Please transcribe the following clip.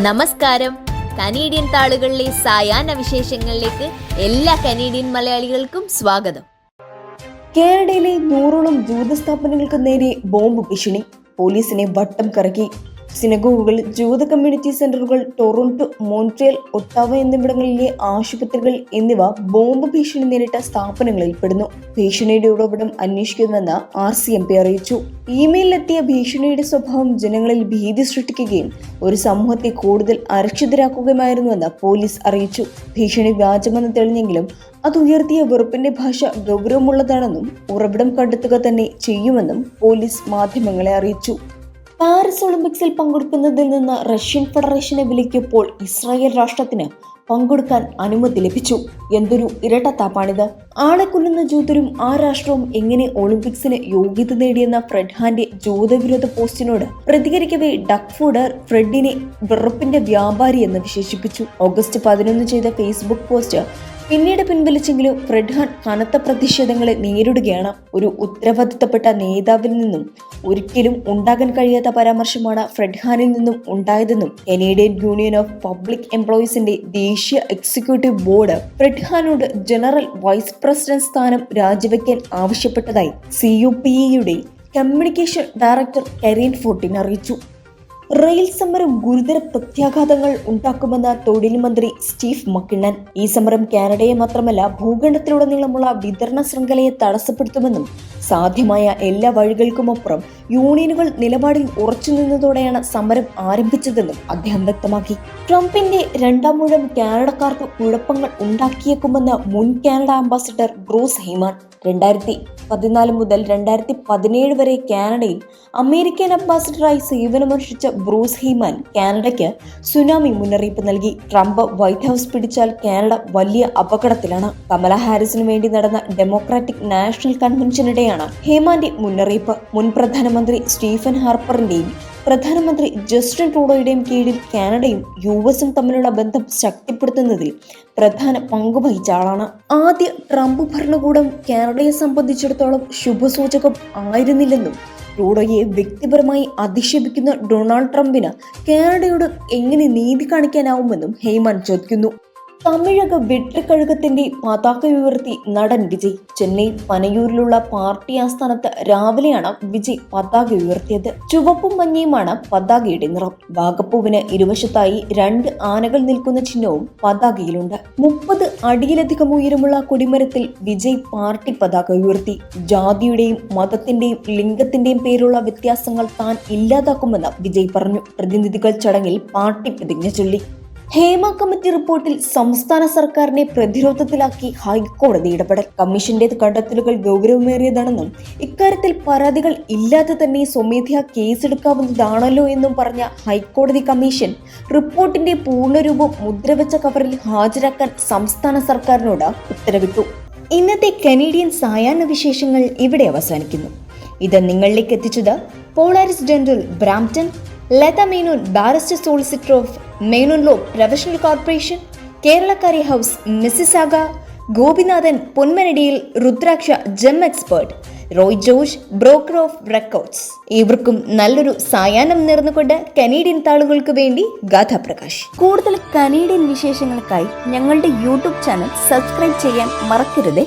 നമസ്കാരം. കനേഡിയൻ താളുകളിലെ സായാഹ്ന വിശേഷങ്ങളിലേക്ക് എല്ലാ കനേഡിയൻ മലയാളികൾക്കും സ്വാഗതം. കാനഡയിലെ 100ഓളം ജൂത സ്ഥാപനങ്ങൾക്ക് നേരെ ബോംബ് ഭീഷണി. പോലീസിനെ വട്ടം കറക്കി. സിനഗോഗുകൾ, ജൂത കമ്മ്യൂണിറ്റി സെന്ററുകൾ, ടൊറന്റോ, മോൺട്രിയൽ, ഒട്ടാവ എന്നിവിടങ്ങളിലെ ആശുപത്രികൾ എന്നിവ ബോംബ് ഭീഷണി നേരിട്ട സ്ഥാപനങ്ങളിൽ പെടുന്നു. ഭീഷണിയുടെ ഉറവിടം അന്വേഷിക്കുന്നുവെന്ന് RCMP അറിയിച്ചു. ഇമെയിലെത്തിയ ഭീഷണിയുടെ സ്വഭാവം ജനങ്ങളിൽ ഭീതി സൃഷ്ടിക്കുകയും ഒരു സമൂഹത്തെ കൂടുതൽ അരക്ഷിതരാക്കുകയുമായിരുന്നുവെന്ന് പോലീസ് അറിയിച്ചു. ഭീഷണി വ്യാജമെന്ന് തെളിഞ്ഞെങ്കിലും അത് ഉയർത്തിയ വെറുപ്പിന്റെ ഭാഷ ഗൗരവമുള്ളതാണെന്നും ഉറവിടം കണ്ടെത്തുക തന്നെ ചെയ്യുമെന്നും പോലീസ് മാധ്യമങ്ങളെ അറിയിച്ചു. പാരീസ് ഒളിമ്പിക്സിൽ പങ്കെടുക്കുന്നതിൽ നിന്ന് റഷ്യൻ ഫെഡറേഷനെ വിലക്കിയപ്പോൾ ഇസ്രായേൽ രാഷ്ട്രത്തിന് പങ്കെടുക്കാൻ അനുമതി ലഭിച്ചു. എന്തൊരു ഇരട്ടത്താപ്പാണിത്! ആളെ കൊല്ലുന്ന ജൂതരും ആ രാഷ്ട്രവും എങ്ങനെ ഒളിമ്പിക്സിന് യോഗ്യത നേടിയെന്ന ഫ്രെഡ്ഹാന്റെ ജൂതവിരോധ പോസ്റ്റിനോട് പ്രതികരിക്കവേ ഡക്ഫോർഡ് ഫ്രെഡിനെ വെറുപ്പിന്റെ വ്യാപാരി എന്ന് വിശേഷിപ്പിച്ചു. ഓഗസ്റ്റ് 11 ചെയ്ത ഫേസ്ബുക്ക് പോസ്റ്റ് പിന്നീട് പിൻവലിച്ചെങ്കിലും ഫ്രെഡ്ഹാൻ കനത്ത പ്രതിഷേധങ്ങളെ നേരിടുകയാണ്. ഒരു ഉത്തരവാദിത്തപ്പെട്ട നേതാവിൽ നിന്നും ഒരിക്കലും ഉണ്ടാകാൻ കഴിയാത്ത പരാമർശമാണ് ഫ്രെഡ്ഹാനിൽ നിന്നും ഉണ്ടായതെന്നും കനേഡിയൻ യൂണിയൻ ഓഫ് പബ്ലിക് എംപ്ലോയീസിന്റെ ദേശീയ എക്സിക്യൂട്ടീവ് ബോർഡ് ഫ്രെഡ്ഹാനോട് ജനറൽ വൈസ് പ്രസിഡന്റ് സ്ഥാനം രാജിവെക്കാൻ ആവശ്യപ്പെട്ടതായി CUPEയുടെ കമ്മ്യൂണിക്കേഷൻ ഡയറക്ടർ കരീൻ ഫോർട്ടിൻ അറിയിച്ചു. റെയിൽ സമരം ഗുരുതര പ്രത്യാഘാതങ്ങൾ ഉണ്ടാക്കുമെന്ന് തൊഴിൽ മന്ത്രി സ്റ്റീവ് മക്കിണ്ണൻ. ഈ സമരം കാനഡയെ മാത്രമല്ല ഭൂഖണ്ഡത്തിലുടനീളമുള്ള വിതരണ ശൃംഖലയെ തടസ്സപ്പെടുത്തുമെന്നും സാധ്യമായ എല്ലാ വഴികൾക്കുമപ്പുറം യൂണിയനുകൾ നിലപാടിൽ ഉറച്ചുനിന്നതോടെയാണ് സമരം ആരംഭിച്ചതെന്നും അദ്ദേഹം വ്യക്തമാക്കി. ട്രംപിന്റെ രണ്ടാം ഊഴം കാനഡക്കാർക്ക് കുഴപ്പങ്ങൾ ഉണ്ടാക്കിയേക്കുമെന്ന് മുൻ കാനഡ അംബാസിഡർ ബ്രൂസ് ഹെയ്മാൻ. 2014 മുതൽ 2017 വരെ കാനഡയിൽ അമേരിക്കൻ അംബാസിഡറായി സേവനമനുഷ്ഠിച്ച ബ്രൂസ് ഹെയ്മാൻ കാനഡയ്ക്ക് സുനാമി മുന്നറിയിപ്പ് നൽകി. ട്രംപ് വൈറ്റ് ഹൌസ് പിടിച്ചാൽ കാനഡ വലിയ അപകടത്തിലാണ്. കമല ഹാരിസിനു വേണ്ടി നടന്ന ഡെമോക്രാറ്റിക് നാഷണൽ കൺവെൻഷനിടെയാണ് ഹെയ്മാന്റെ മുന്നറിയിപ്പ്. മുൻ പ്രധാനമന്ത്രി സ്റ്റീഫൻ ഹാർപ്പറിന്റെയും പ്രധാനമന്ത്രി ജസ്റ്റിൻ ട്രൂഡോയുടെയും കീഴിൽ കാനഡയും US തമ്മിലുള്ള ബന്ധം ശക്തിപ്പെടുത്തുന്നതിൽ പ്രധാന പങ്കുവഹിച്ച ആളാണ്. ആദ്യ ട്രംപ് ഭരണകൂടം കാനഡയെ സംബന്ധിച്ചിടത്തോളം ശുഭസൂചകം ആയിരുന്നില്ലെന്നും ട്രൂഡോയെ വ്യക്തിപരമായി അധിക്ഷേപിക്കുന്ന ഡൊണാൾഡ് ട്രംപിന് കാനഡയോട് എങ്ങനെ നീതി കാണിക്കാനാവുമെന്നും ഹെയ്മാൻ ചോദിക്കുന്നു. തമിഴക വെട്രിക്കഴകത്തിന്റെ പതാക ഉയർത്തി നടൻ വിജയ്. ചെന്നൈ പനയൂരിലുള്ള പാർട്ടി ആസ്ഥാനത്ത് രാവിലെയാണ് വിജയ് പതാക ഉയർത്തിയത്. ചുവപ്പും മഞ്ഞയുമാണ് പതാകയുടെ നിറം. വാഗപ്പൂവിന് ഇരുവശത്തായി 2 ആനകൾ നിൽക്കുന്ന ചിഹ്നവും പതാകയിലുണ്ട്. 30 അടിയിലധികം ഉയരമുള്ള കൊടിമരത്തിൽ വിജയ് പാർട്ടി പതാക ഉയർത്തി. ജാതിയുടെയും മതത്തിന്റെയും ലിംഗത്തിന്റെയും പേരുള്ള വ്യത്യാസങ്ങൾ താൻ ഇല്ലാതാക്കുമെന്ന് വിജയ് പറഞ്ഞു. പ്രതിനിധികൾ ചടങ്ങിൽ പാർട്ടി പ്രതിജ്ഞ ചൊല്ലി. ഹേമ കമ്മിറ്റി റിപ്പോർട്ടിൽ സംസ്ഥാന സർക്കാരിനെ പ്രതിരോധത്തിലാക്കി ഹൈക്കോടതി ഇടപെടൽ. കമ്മീഷന്റെ കണ്ടെത്തലുകൾ ഗൗരവമേറിയതാണെന്നും ഇക്കാര്യത്തിൽ പരാതികൾ ഇല്ലാതെ തന്നെ സ്വമേധയാ കേസെടുക്കാവുന്നതാണല്ലോ എന്നും പറഞ്ഞ ഹൈക്കോടതി കമ്മീഷൻ റിപ്പോർട്ടിന്റെ പൂർണ്ണരൂപം മുദ്രവെച്ച കവറിൽ ഹാജരാക്കാൻ സംസ്ഥാന സർക്കാരിനോട് ഉത്തരവിട്ടു. ഇന്നത്തെ കനേഡിയൻ സായാഹ്ന വിശേഷങ്ങൾ ഇവിടെ അവസാനിക്കുന്നു. ഇത് നിങ്ങളിലേക്ക് എത്തിച്ചത് Polaris dental Brampton, Latha Menon barrister solicitor of Menon law professional corporation, കേരളക്കാരി ഹൗസ് മിസിസാഗ, ഗോപിനാഥൻ പൊന്മനടിയിൽ, Rudraksha gem expert, Roy George broker of records. ഇവർക്കും നല്ലൊരു സായാഹ്നം നേർന്നുകൊണ്ട് കനേഡിയൻ താളുകൾക്ക് വേണ്ടി ഗാഥ പ്രകാശ്. കൂടുതൽ കനേഡിയൻ വിശേഷങ്ങൾക്കായി ഞങ്ങളുടെ YouTube ചാനൽ സബ്സ്ക്രൈബ് ചെയ്യാൻ മറക്കരുത്.